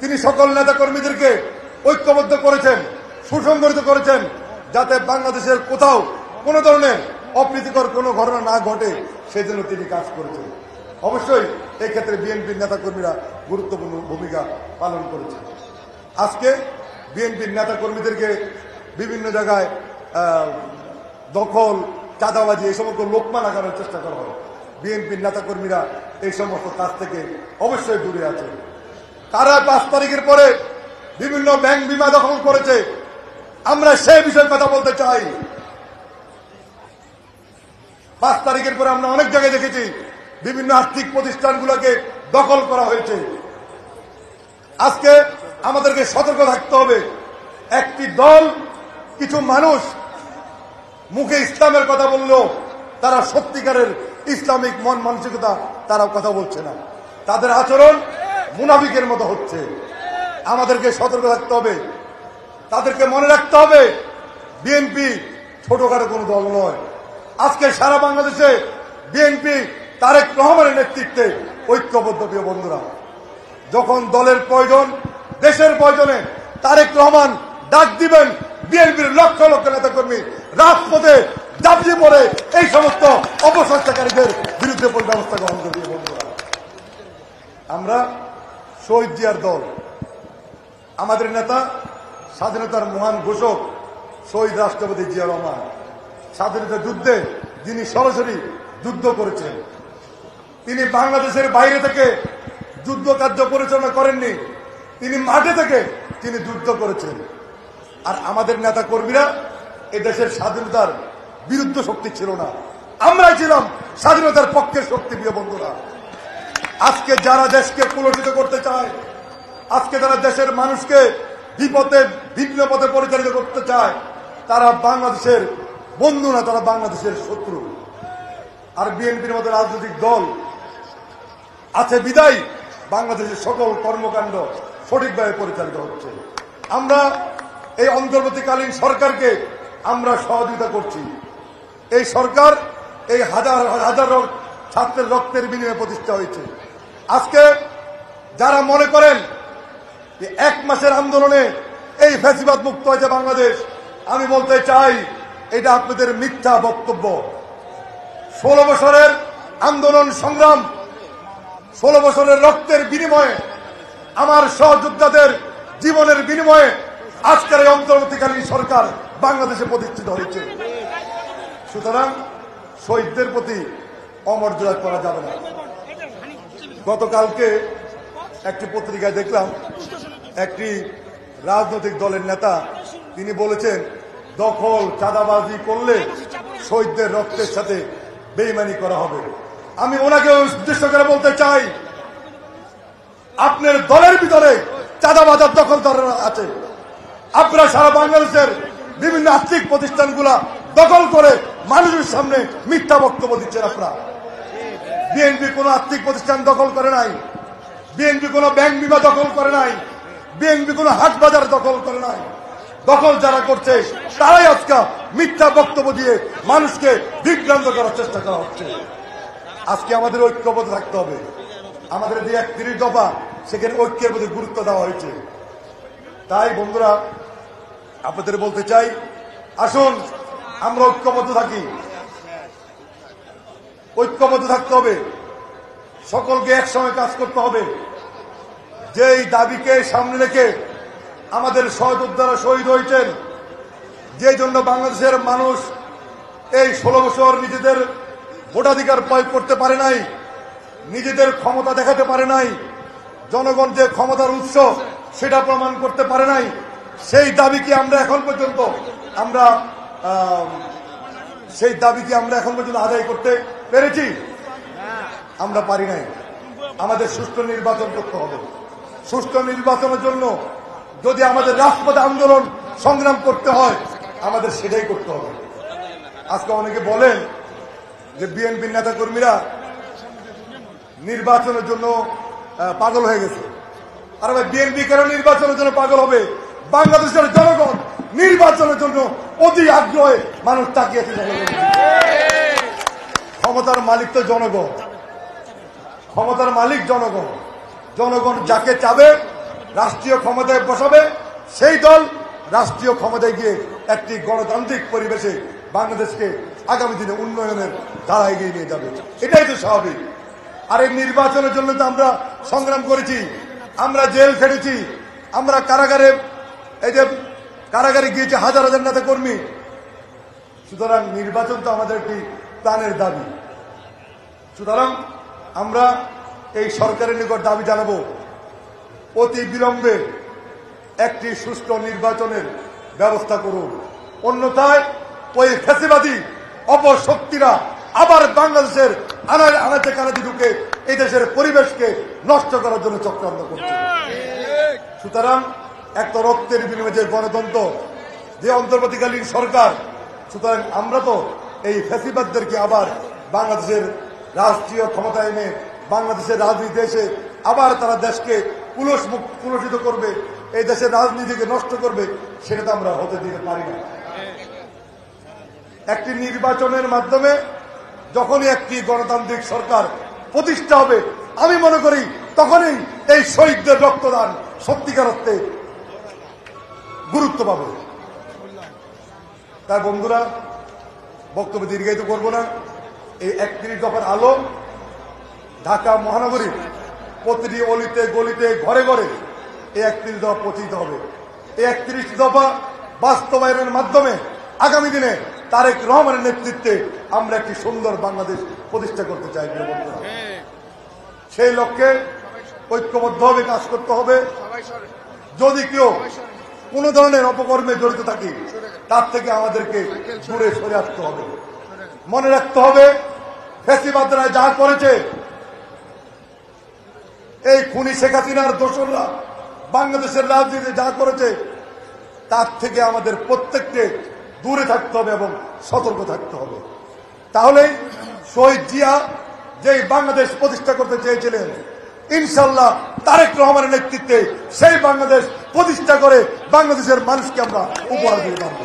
তিনি সকল নেতাকর্মীদেরকে ঐক্যবদ্ধ করেছেন, সুসংগঠিত করেছেন, যাতে বাংলাদেশের কোথাও কোনো ধরনের অপ্রীতিকর কোনো ঘটনা না ঘটে সেজন্য তিনি কাজ করেছেন। অবশ্যই এই ক্ষেত্রে বিএনপির নেতাকর্মীরা গুরুত্বপূর্ণ ভূমিকা পালন করেছেন। আজকে বিএনপির নেতাকর্মীদেরকে বিভিন্ন জায়গায় দখল, চাঁদাবাজি এই সমস্ত লোকমা লাগানোর চেষ্টা করা হয়। বিএনপির নেতাকর্মীরা এই সমস্ত কাজ থেকে অবশ্যই দূরে আছে। তারা 5 তারিখের পরে বিভিন্ন ব্যাংক বিমা দখল করেছে, আমরা সেই বিষয়ে কথা বলতে চাই। 5 তারিখের পরে আমরা অনেক জায়গায় দেখেছি বিভিন্ন আর্থিক প্রতিষ্ঠানগুলোকে দখল করা হয়েছে। আজকে আমাদেরকে সতর্ক থাকতে হবে। একটি দল, কিছু মানুষ মুখে ইসলামের কথা বললেও তারা সত্যিকারের ইসলামিক মন মানসিকতা তারা কথা বলছে না, তাদের আচরণ মুনাফিকের মতো হচ্ছে। আমাদেরকে সতর্ক থাকতে হবে। তাদেরকে মনে রাখতে হবে বিএনপি ছোটখাটো কোনো দল নয়। আজকে সারা বাংলাদেশে বিএনপি তারেক রহমানের নেতৃত্বে ঐক্যবদ্ধ। প্রিয় বন্ধুরা, যখন দলের প্রয়োজন, দেশের প্রয়োজনে তারেক রহমান ডাক দিবেন, বিএনপির লক্ষ লক্ষ নেতাকর্মী রাজপথে ঝাঁপিয়ে পড়ে এই সমস্ত অপচেষ্টাকারীদের বিরুদ্ধে ব্যবস্থা গ্রহণ করবে। বন্ধুরা, আমরা শহীদ জিয়ার দল। আমাদের নেতা, স্বাধীনতার মহান ঘোষক শহীদ রাষ্ট্রপতি জিয়া রহমান, স্বাধীনতা যুদ্ধে যিনি সরাসরি যুদ্ধ করেছেন, তিনি বাংলাদেশের বাইরে থেকে যুদ্ধ কার্য পরিচালনা করেননি, তিনি মাঠে থেকে তিনি যুদ্ধ করেছেন। আর আমাদের নেতা কর্মীরা এই দেশের স্বাধীনতার বিরুদ্ধ শক্তি ছিল না, আমরাই ছিলাম স্বাধীনতার পক্ষের শক্তি। প্রিয় বন্ধুরা, আজকে যারা দেশকে পুনর্জিত করতে চায়, আজকে যারা দেশের মানুষকে বিপদে ভিন্ন পথে পরিচালিত করতে চায়, তারা বাংলাদেশের বন্ধু না, তারা বাংলাদেশের শত্রু। আর বিএনপির মতো রাজনৈতিক দল আছে বিদায় বাংলাদেশের সকল কর্মকাণ্ড সঠিকভাবে পরিচালিত হচ্ছে। আমরা এই অন্তর্বর্তীকালীন সরকারকে আমরা সহযোগিতা করছি। এই সরকার এই হাজার হাজার ছাত্রের রক্তের বিনিময়ে প্রতিষ্ঠা হয়েছে। আজকে যারা মনে করেন যে 1 মাসের আন্দোলনে এই ফ্যাসিবাদ মুক্ত হয়েছে বাংলাদেশ, আমি বলতে চাই এটা আপনাদের মিথ্যা বক্তব্য। 16 বছরের আন্দোলন সংগ্রাম, 16 বছরের রক্তের বিনিময়ে, আমার সহযোদ্ধাদের জীবনের বিনিময়ে আজকের এই অন্তর্বর্তীকালীন সরকার বাংলাদেশে প্রতিষ্ঠিত হয়েছে। সুতরাং শহীদদের প্রতি অমর্যাদা করা যাবে না। গতকালকে একটি পত্রিকায় দেখলাম একটি রাজনৈতিক দলের নেতা তিনি বলেছেন দখল, চাঁদাবাজি করলে শহীদদের রক্তের সাথে বেইমানি করা হবে। আমি ওনাকে উদ্দেশ্য করে বলতে চাই, আপনার দলের ভিতরে চাঁদাবাজার দখলদার আছে। আপনারা সারা বাংলাদেশের বিভিন্ন আর্থিক প্রতিষ্ঠানগুলা দখল করে মানুষের সামনে মিথ্যা বক্তব্য দিচ্ছেন। আপনারা বিএনপি কোন আর্থিক প্রতিষ্ঠান দখল করে নাই, বিএনপি কোন ব্যাংক বিমা দখল করে নাই, বিএনপি কোন হাট বাজার দখল করে নাই। দখল যারা করছে তারাই আজকে মিথ্যা বক্তব্য দিয়ে মানুষকে বিভ্রান্ত করার চেষ্টা করা হচ্ছে। আজকে আমাদের ঐক্যবদ্ধ থাকতে হবে। আমাদের যে 31 দফা, সেখানে ঐক্যের প্রতি গুরুত্ব দেওয়া হয়েছে। তাই বন্ধুরা, আপনাদের বলতে চাই, আসুন আমরা ঐক্যবদ্ধ থাকি। ঐক্যবদ্ধ থাকতে হবে, সকলকে একসঙ্গে কাজ করতে হবে। যেই দাবিকে সামনে রেখে আমাদের সহযোদ্ধারা শহীদ হয়েছেন, যে জন্য বাংলাদেশের মানুষ এই 16 বছর নিজেদের ভোটাধিকার প্রয়োগ করতে পারে নাই, নিজেদের ক্ষমতা দেখাতে পারে নাই, জনগণ যে ক্ষমতার উৎস সেটা প্রমাণ করতে পারে নাই, সেই দাবিকে আমরা এখন পর্যন্ত আদায় করতে পেরেছি? আমরা পারি নাই। আমাদের সুষ্ঠু নির্বাচন করতে হবে। সুষ্ঠু নির্বাচনের জন্য যদি আমাদের রাজপথে আন্দোলন সংগ্রাম করতে হয়, আমাদের সেটাই করতে হবে। আজকে অনেকে বলেন যে বিএনপির নেতা কর্মীরা নির্বাচনের জন্য পাগল হয়ে গেছে। আর বিএনপি কেন নির্বাচনের জন্য পাগল হবে? বাংলাদেশের জনগণ নির্বাচনের জন্য অতি আগ্রহে মানুষ তাকিয়েছে। ক্ষমতার মালিক তো জনগণ, ক্ষমতার মালিক জনগণ। জনগণ যাকে চাবে রাষ্ট্রীয় ক্ষমতায় বসাবে, সেই দল রাষ্ট্রীয় ক্ষমতায় গিয়ে একটি গণতান্ত্রিক পরিবেশে বাংলাদেশকে আগামী দিনে উন্নয়নের ধারা এগিয়ে নিয়ে যাবে। এটাই তো স্বাভাবিক। আর এই নির্বাচনের জন্য তো আমরা সংগ্রাম করেছি, আমরা জেল খেটেছি, আমরা কারাগারে গিয়েছে হাজার হাজার নেতা কর্মী। সুতরাং নির্বাচন তো আমাদের একটি প্রাণের দাবি। সুতরাং আমরা এই সরকারের নিকট দাবি জানাবো, অতি বিলম্বে একটি সুষ্ঠু নির্বাচনের ব্যবস্থা করুন। অন্যথায় ওই ফ্যাসিবাদী অপশক্তিরা আবার বাংলাদেশের আনাচে কানাচে ঢুকে এই দেশের পরিবেশকে নষ্ট করার জন্য চক্রান্ত করছে। সুতরাং একটা রক্তের বিনিময়ে যে গণতন্ত্র, যে অন্তর্বর্তীকালীন সরকার, সুতরাং আমরা তো এই ফ্যাসিবাদদেরকে আবার বাংলাদেশের রাষ্ট্রীয় ক্ষমতা এনে বাংলাদেশের রাজনীতি এসে আবার তারা দেশকে কুলসিত করবে, এই দেশের রাজনীতিকে নষ্ট করবে, সেটা তো আমরা হতে দিতে পারি না। একটি নির্বাচনের মাধ্যমে যখনই একটি গণতান্ত্রিক সরকার প্রতিষ্ঠা হবে, আমি মনে করি তখনই এই শহীদদের রক্তদান সত্যিকার অর্থে গুরুত্ব পাবে। তাই বন্ধুরা, বক্তব্য দীর্ঘায়িত করব না। এই 31 দফার আলো ঢাকা মহানগরীর প্রতিটি অলিতে গলিতে ঘরে ঘরে এই 31 দফা পৌঁছিতে হবে। এই 31 দফা বাস্তবায়নের মাধ্যমে আগামী দিনে তারেক রহমানের নেতৃত্বে আমরা একটি সুন্দর বাংলাদেশ প্রতিষ্ঠা করতে চাই। বন্ধুরা, সেই লক্ষ্যে ঐক্যবদ্ধভাবে কাজ করতে হবে। যদি কেউ কোন ধরনের অপকর্মে জড়িত থাকি, তার থেকে আমাদেরকে দূরে সরে আসতে হবে। মনে রাখতে হবে, ফ্যাসিবাদরা যা করেছে, এই খুনি শেখ হাসিনার দোসররা বাংলাদেশের রাজনীতিতে যা করেছে, তার থেকে আমাদের প্রত্যেককে দূরে থাকতে হবে এবং সতর্ক থাকতে হবে। তাহলে শহীদ জিয়া যে বাংলাদেশ প্রতিষ্ঠা করতে চেয়েছিলেন, ইনশাল্লাহ তারেক রহমানের নেতৃত্বে সেই বাংলাদেশ প্রতিষ্ঠা করে বাংলাদেশের মানুষকে আমরা উপহার দিয়ে পারব।